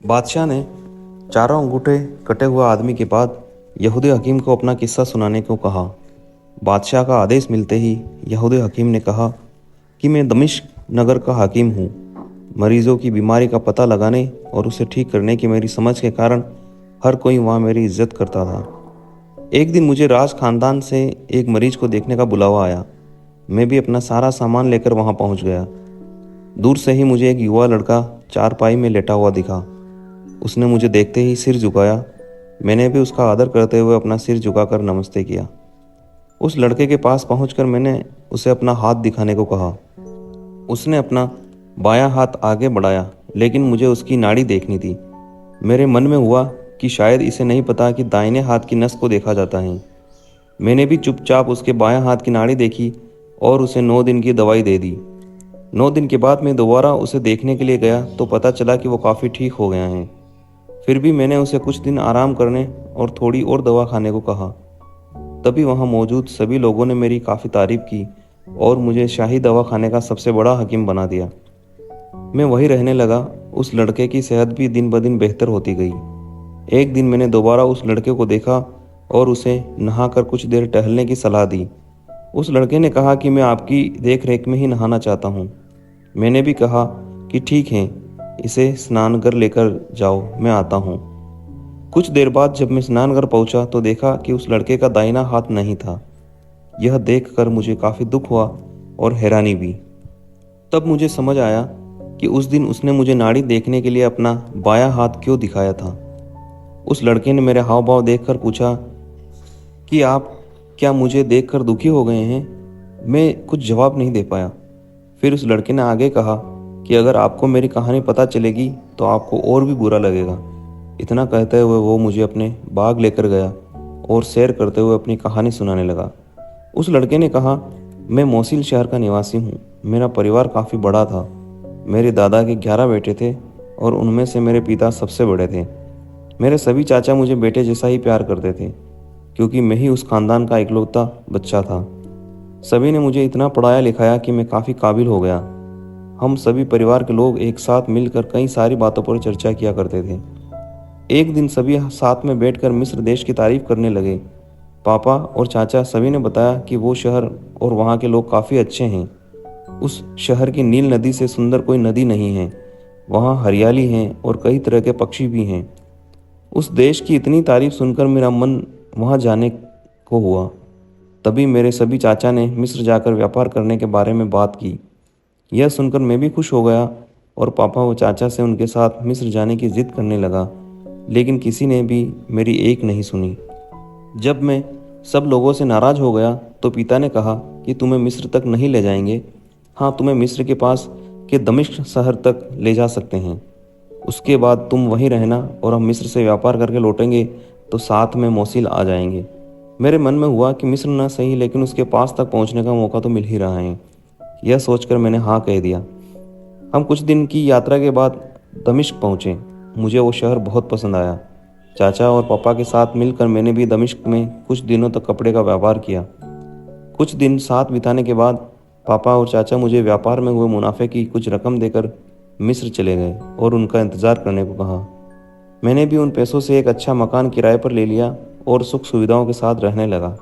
बादशाह ने चारों अंगूठे कटे हुए आदमी के बाद यहूदी हकीम को अपना किस्सा सुनाने को कहा। बादशाह का आदेश मिलते ही यहूदी हकीम ने कहा कि मैं दमिश्क नगर का हकीम हूँ। मरीजों की बीमारी का पता लगाने और उसे ठीक करने की मेरी समझ के कारण हर कोई वहाँ मेरी इज्जत करता था। एक दिन मुझे राज खानदान से एक मरीज को देखने का बुलावा आया। मैं भी अपना सारा सामान लेकर वहाँ पहुँच गया। दूर से ही मुझे एक युवा लड़का चारपाई में लेटा हुआ दिखा। उसने मुझे देखते ही सिर झुकाया। मैंने भी उसका आदर करते हुए अपना सिर झुकाकर नमस्ते किया। उस लड़के के पास पहुंचकर मैंने उसे अपना हाथ दिखाने को कहा। उसने अपना बायां हाथ आगे बढ़ाया, लेकिन मुझे उसकी नाड़ी देखनी थी। मेरे मन में हुआ कि शायद इसे नहीं पता कि दाहिने हाथ की नस को देखा जाता है। मैंने भी चुपचाप उसके बायां हाथ की नाड़ी देखी और उसे 9 दिन की दवाई दे दी। 9 दिन के बाद मैं दोबारा उसे देखने के लिए गया तो पता चला कि वो काफ़ी ठीक हो गया है। फिर भी मैंने उसे कुछ दिन आराम करने और थोड़ी और दवा खाने को कहा। तभी वहाँ मौजूद सभी लोगों ने मेरी काफ़ी तारीफ की और मुझे शाही दवा खाने का सबसे बड़ा हकीम बना दिया। मैं वहीं रहने लगा। उस लड़के की सेहत भी दिन ब दिन बेहतर होती गई। एक दिन मैंने दोबारा उस लड़के को देखा और उसे नहाकर कुछ देर टहलने की सलाह दी। उस लड़के ने कहा कि मैं आपकी देख रेख में ही नहाना चाहता हूँ। मैंने भी कहा कि ठीक है, इसे स्नानघर लेकर जाओ, मैं आता हूँ। कुछ देर बाद जब मैं स्नानघर पहुंचा तो देखा कि उस लड़के का दाहिना हाथ नहीं था। यह देखकर मुझे काफ़ी दुख हुआ और हैरानी भी। तब मुझे समझ आया कि उस दिन उसने मुझे नाड़ी देखने के लिए अपना बायां हाथ क्यों दिखाया था। उस लड़के ने मेरे हाव भाव देखकर पूछा कि आप क्या मुझे देखकर दुखी हो गए हैं? मैं कुछ जवाब नहीं दे पाया। फिर उस लड़के ने आगे कहा कि अगर आपको मेरी कहानी पता चलेगी तो आपको और भी बुरा लगेगा। इतना कहते हुए वो मुझे अपने बाग लेकर गया और सैर करते हुए अपनी कहानी सुनाने लगा। उस लड़के ने कहा, मैं मोसिल शहर का निवासी हूँ। मेरा परिवार काफ़ी बड़ा था। मेरे दादा के 11 बेटे थे और उनमें से मेरे पिता सबसे बड़े थे। मेरे सभी चाचा मुझे बेटे जैसा ही प्यार करते थे, क्योंकि मैं ही उस खानदान का इकलौता बच्चा था। सभी ने मुझे इतना पढ़ाया लिखाया कि मैं काफ़ी काबिल हो गया। हम सभी परिवार के लोग एक साथ मिलकर कई सारी बातों पर चर्चा किया करते थे। एक दिन सभी साथ में बैठकर मिस्र देश की तारीफ करने लगे। पापा और चाचा सभी ने बताया कि वो शहर और वहाँ के लोग काफ़ी अच्छे हैं। उस शहर की नील नदी से सुंदर कोई नदी नहीं है। वहाँ हरियाली है और कई तरह के पक्षी भी हैं। उस देश की इतनी तारीफ सुनकर मेरा मन वहाँ जाने को हुआ। तभी मेरे सभी चाचा ने मिस्र जाकर व्यापार करने के बारे में बात की। यह सुनकर मैं भी खुश हो गया और पापा व चाचा से उनके साथ मिस्र जाने की जिद करने लगा, लेकिन किसी ने भी मेरी एक नहीं सुनी। जब मैं सब लोगों से नाराज़ हो गया तो पिता ने कहा कि तुम्हें मिस्र तक नहीं ले जाएंगे। हाँ, तुम्हें मिस्र के पास के दमिश्क शहर तक ले जा सकते हैं। उसके बाद तुम वहीं रहना और हम मिस्र से व्यापार करके लौटेंगे तो साथ में मोसिल आ जाएंगे। मेरे मन में हुआ कि मिस्र न सही, लेकिन उसके पास तक पहुंचने का मौका तो मिल ही रहा है। यह सोचकर मैंने हाँ कह दिया। हम कुछ दिन की यात्रा के बाद दमिश्क पहुँचे। मुझे वो शहर बहुत पसंद आया। चाचा और पापा के साथ मिलकर मैंने भी दमिश्क में कुछ दिनों तक कपड़े का व्यापार किया। कुछ दिन साथ बिताने के बाद पापा और चाचा मुझे व्यापार में हुए मुनाफे की कुछ रकम देकर मिस्र चले गए और उनका इंतज़ार करने को कहा। मैंने भी उन पैसों से एक अच्छा मकान किराए पर ले लिया और सुख सुविधाओं के साथ रहने लगा।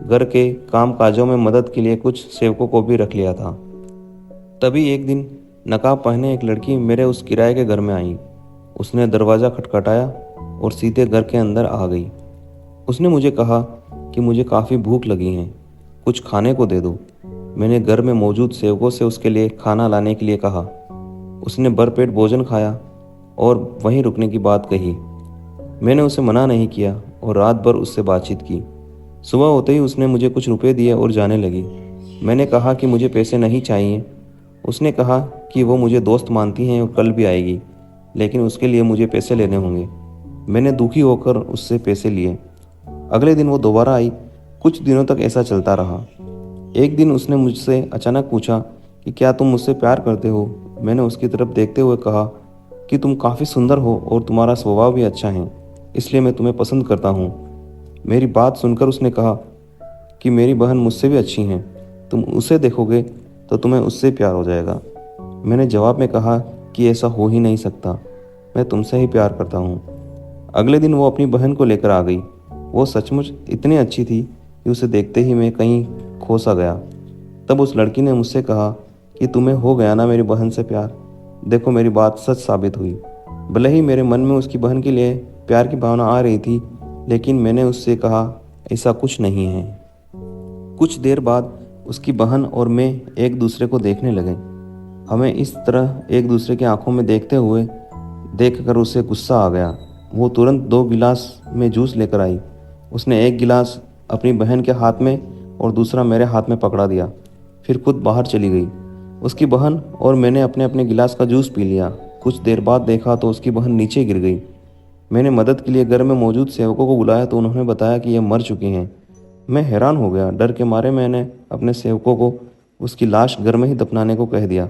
घर के काम काजों में मदद के लिए कुछ सेवकों को भी रख लिया था। तभी एक दिन नकाब पहने एक लड़की मेरे उस किराए के घर में आई। उसने दरवाज़ा खटखटाया और सीधे घर के अंदर आ गई। उसने मुझे कहा कि मुझे काफ़ी भूख लगी है, कुछ खाने को दे दो। मैंने घर में मौजूद सेवकों से उसके लिए खाना लाने के लिए कहा। उसने भरपेट भोजन खाया और वहीं रुकने की बात कही। मैंने उसे मना नहीं किया और रात भर उससे बातचीत की। सुबह होते ही उसने मुझे कुछ रुपए दिए और जाने लगी। मैंने कहा कि मुझे पैसे नहीं चाहिए। उसने कहा कि वो मुझे दोस्त मानती हैं और कल भी आएगी, लेकिन उसके लिए मुझे पैसे लेने होंगे। मैंने दुखी होकर उससे पैसे लिए। अगले दिन वो दोबारा आई। कुछ दिनों तक ऐसा चलता रहा। एक दिन उसने मुझसे अचानक पूछा कि क्या तुम मुझसे प्यार करते हो? मैंने उसकी तरफ देखते हुए कहा कि तुम काफ़ी सुंदर हो और तुम्हारा स्वभाव भी अच्छा है, इसलिए मैं तुम्हें पसंद करता हूँ। मेरी बात सुनकर उसने कहा कि मेरी बहन मुझसे भी अच्छी हैं, तुम उसे देखोगे तो तुम्हें उससे प्यार हो जाएगा। मैंने जवाब में कहा कि ऐसा हो ही नहीं सकता। मैं तुमसे ही प्यार करता हूँ। अगले दिन वो अपनी बहन को लेकर आ गई। वो सचमुच इतनी अच्छी थी कि उसे देखते ही मैं कहीं खो सा गया। तब उस लड़की ने मुझसे कहा कि तुम्हें हो गया ना मेरी बहन से प्यार। देखो मेरी बात सच साबित हुई। भले ही मेरे मन में उसकी बहन के लिए प्यार की भावना आ रही थी, लेकिन मैंने उससे कहा ऐसा कुछ नहीं है। कुछ देर बाद उसकी बहन और मैं एक दूसरे को देखने लगे। हमें इस तरह एक दूसरे की आंखों में देखते हुए देखकर उसे गुस्सा आ गया। वो तुरंत 2 गिलास में जूस लेकर आई। उसने एक गिलास अपनी बहन के हाथ में और दूसरा मेरे हाथ में पकड़ा दिया, फिर खुद बाहर चली गई। उसकी बहन और मैंने अपने अपने गिलास का जूस पी लिया। कुछ देर बाद देखा तो उसकी बहन नीचे गिर गई। मैंने मदद के लिए घर में मौजूद सेवकों को बुलाया तो उन्होंने बताया कि यह मर चुकी हैं। मैं हैरान हो गया। डर के मारे मैंने अपने सेवकों को उसकी लाश घर में ही दफनाने को कह दिया।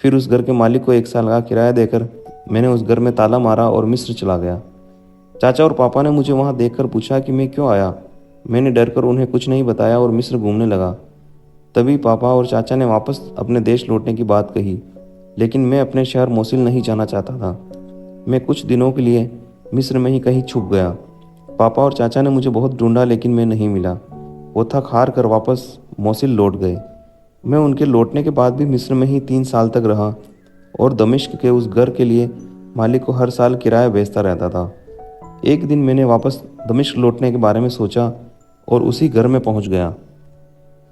फिर उस घर के मालिक को 1 साल का किराया देकर मैंने उस घर में ताला मारा और मिस्र चला गया। चाचा और पापा ने मुझे वहाँ देखकर पूछा कि मैं क्यों आया। मैंने डरकर उन्हें कुछ नहीं बताया और मिस्र घूमने लगा। तभी पापा और चाचा ने वापस अपने देश लौटने की बात कही, लेकिन मैं अपने शहर मोसिल नहीं जाना चाहता था। मैं कुछ दिनों के लिए मिस्र में ही कहीं छुप गया। पापा और चाचा ने मुझे बहुत ढूंढा लेकिन मैं नहीं मिला। वो थक हार कर वापस मोसिल लौट गए। मैं उनके लौटने के बाद भी मिस्र में ही 3 साल तक रहा और दमिश्क के उस घर के लिए मालिक को हर साल किराया भेजता रहता था। एक दिन मैंने वापस दमिश्क लौटने के बारे में सोचा और उसी घर में पहुंच गया।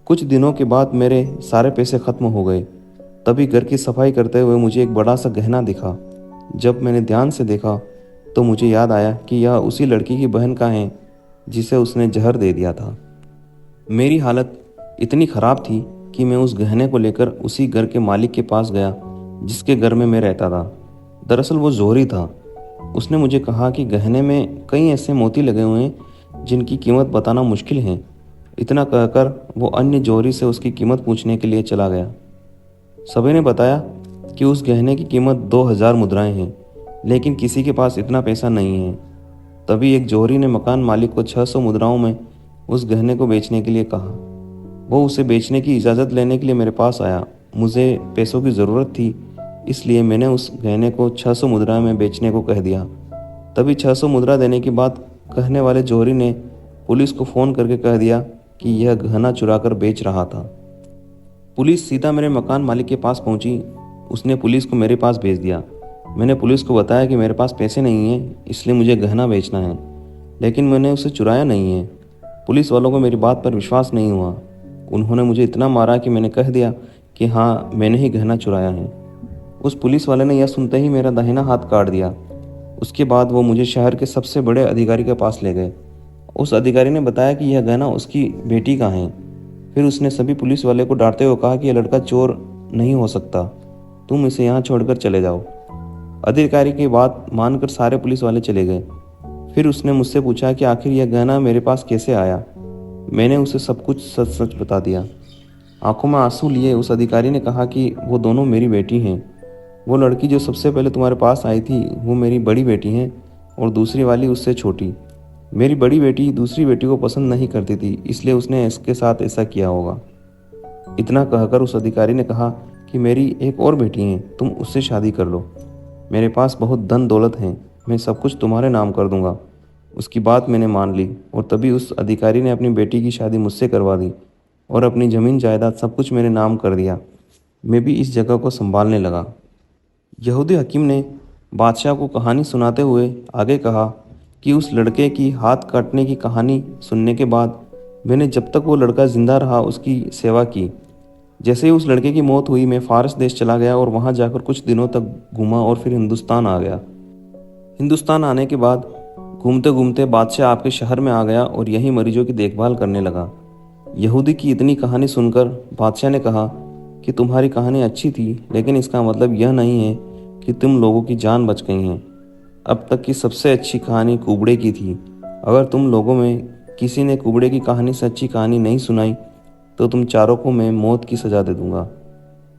कुछ दिनों के बाद मेरे सारे पैसे खत्म हो गए। तभी घर की सफाई करते हुए मुझे एक बड़ा सा गहना दिखा। जब मैंने ध्यान से देखा तो मुझे याद आया कि यह उसी लड़की की बहन का है जिसे उसने जहर दे दिया था। मेरी हालत इतनी ख़राब थी कि मैं उस गहने को लेकर उसी घर के मालिक के पास गया जिसके घर में मैं रहता था। दरअसल वो जोहरी था। उसने मुझे कहा कि गहने में कई ऐसे मोती लगे हुए हैं जिनकी कीमत बताना मुश्किल है। इतना कहकर वो अन्य जोहरी से उसकी कीमत पूछने के लिए चला गया। सभी ने बताया कि उस गहने की कीमत 2000 मुद्राएं हैं, लेकिन किसी के पास इतना पैसा नहीं है। तभी एक जोहरी ने मकान मालिक को 600 मुद्राओं में उस गहने को बेचने के लिए कहा। वो उसे बेचने की इजाज़त लेने के लिए मेरे पास आया। मुझे पैसों की ज़रूरत थी, इसलिए मैंने उस गहने को 600 मुद्रा में बेचने को कह दिया। तभी 600 मुद्रा देने के बाद कहने वाले जोहरी ने पुलिस को फ़ोन करके कह दिया कि यह गहना चुरा कर बेच रहा था। पुलिस सीधा मेरे मकान मालिक के पास पहुंची। उसने पुलिस को मेरे पास भेज दिया। मैंने पुलिस को बताया कि मेरे पास पैसे नहीं हैं, इसलिए मुझे गहना बेचना है, लेकिन मैंने उसे चुराया नहीं है। पुलिस वालों को मेरी बात पर विश्वास नहीं हुआ। उन्होंने मुझे इतना मारा कि मैंने कह दिया कि हाँ, मैंने ही गहना चुराया है। उस पुलिस वाले ने यह सुनते ही मेरा दाहिना हाथ काट दिया। उसके बाद वो मुझे शहर के सबसे बड़े अधिकारी के पास ले गए। उस अधिकारी ने बताया कि यह गहना उसकी बेटी का है। फिर उसने सभी पुलिस वाले को डांटते हुए कहा कि यह लड़का चोर नहीं हो सकता, तुम इसे यहाँ छोड़कर चले जाओ। अधिकारी की बात मानकर सारे पुलिस वाले चले गए। फिर उसने मुझसे पूछा कि आखिर यह गहना मेरे पास कैसे आया। मैंने उसे सब कुछ सच सच बता दिया। आंखों में आंसू लिए उस अधिकारी ने कहा कि वो दोनों मेरी बेटी हैं। वो लड़की जो सबसे पहले तुम्हारे पास आई थी वो मेरी बड़ी बेटी है और दूसरी वाली उससे छोटी। मेरी बड़ी बेटी दूसरी बेटी को पसंद नहीं करती थी, इसलिए उसने इसके साथ ऐसा किया होगा। इतना कहकर उस अधिकारी ने कहा कि मेरी एक और बेटी है, तुम उससे शादी कर लो। मेरे पास बहुत धन दौलत है, मैं सब कुछ तुम्हारे नाम कर दूंगा। उसकी बात मैंने मान ली और तभी उस अधिकारी ने अपनी बेटी की शादी मुझसे करवा दी और अपनी ज़मीन जायदाद सब कुछ मेरे नाम कर दिया। मैं भी इस जगह को संभालने लगा। यहूदी हकीम ने बादशाह को कहानी सुनाते हुए आगे कहा कि उस लड़के की हाथ काटने की कहानी सुनने के बाद मैंने जब तक वो लड़का ज़िंदा रहा उसकी सेवा की। जैसे ही उस लड़के की मौत हुई मैं फ़ारस देश चला गया और वहाँ जाकर कुछ दिनों तक घूमा और फिर हिंदुस्तान आ गया। हिंदुस्तान आने के बाद घूमते घूमते बादशाह आपके शहर में आ गया और यहीं मरीजों की देखभाल करने लगा। यहूदी की इतनी कहानी सुनकर बादशाह ने कहा कि तुम्हारी कहानी अच्छी थी, लेकिन इसका मतलब यह नहीं है कि तुम लोगों की जान बच गई हैं। अब तक की सबसे अच्छी कहानी कुबड़े की थी। अगर तुम लोगों में किसी ने कुबड़े की कहानी से अच्छी कहानी नहीं सुनाई तो तुम चारों को मैं मौत की सज़ा दे दूंगा।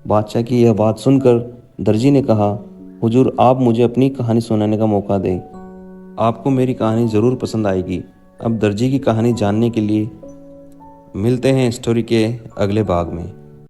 बादशाह की यह बात सुनकर दर्जी ने कहा, हुजूर आप मुझे अपनी कहानी सुनाने का मौका दें, आपको मेरी कहानी ज़रूर पसंद आएगी। अब दर्जी की कहानी जानने के लिए मिलते हैं स्टोरी के अगले भाग में।